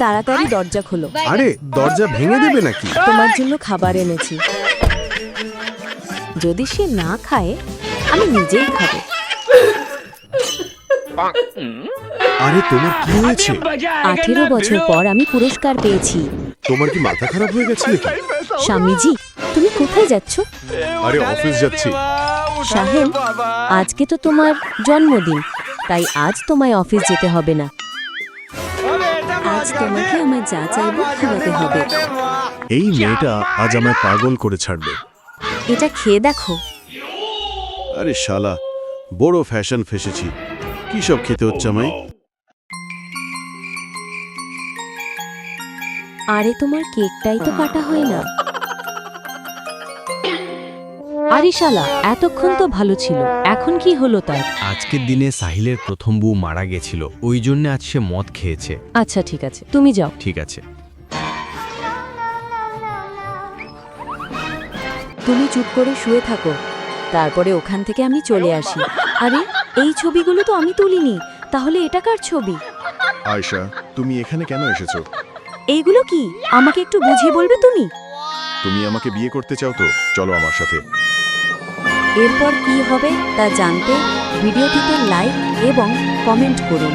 তাড়াতাড়ি দরজা খোলো। আরে দরজা ভেঙে দেবে নাকি? তোমার জন্য খাবার এনেছি। যদি সে না খায় আমি নিজেই খাবো। আরে তোমার কি হয়েছে? 18 বছর পর আমি পুরস্কার পেয়েছি। তোমার কি মাথা খারাপ হয়ে গেছে নাকি? স্বামীজি, তুমি কোথায় যাচ্ছ? আরে অফিস যাচ্ছি। সাহেব, আজকে তো তোমার জন্মদিন, তাই আজ তোমায় অফিস যেতে হবে না। আজ তোমাকে আমার যা চাইবো খাওয়াতে হবে। এই মেয়েটা আজ আমায় পাগল করে ছাড়বে। এটা খেয়ে দেখো। আরে শালা, বড় ফ্যাশন ফেসেছি। কি সব খেতে হচ্ছে আমায়? আরে তোমার কেকটাই তো কাটা হয় না। আরে শালা, এতক্ষণ তো ভালো ছিল, এখন কি হলো তার? আজকের দিনে সাহিলের প্রথম বউ মারা গেছিল, ওই জন্য আজ সে মদ খেয়েছে। আচ্ছা ঠিক আছে, তুমি যাও। ঠিক আছে। তুমি চুপ করে শুয়ে থাকো, তারপরে ওখান থেকে আমি চলে আসি। আরে এই ছবিগুলো তো আমি তুলিনি, তাহলে এটা কার ছবি? আয়শা, তুমি এখানে কেন এসেছো? এইগুলো কি আমাকে একটু বুঝিয়ে বলবে তুমি? তুমি আমাকে বিয়ে করতে চাও তো চলো আমার সাথে। এরপর কি হবে তা জানতে ভিডিওটিতে লাইক এবং কমেন্ট করুন।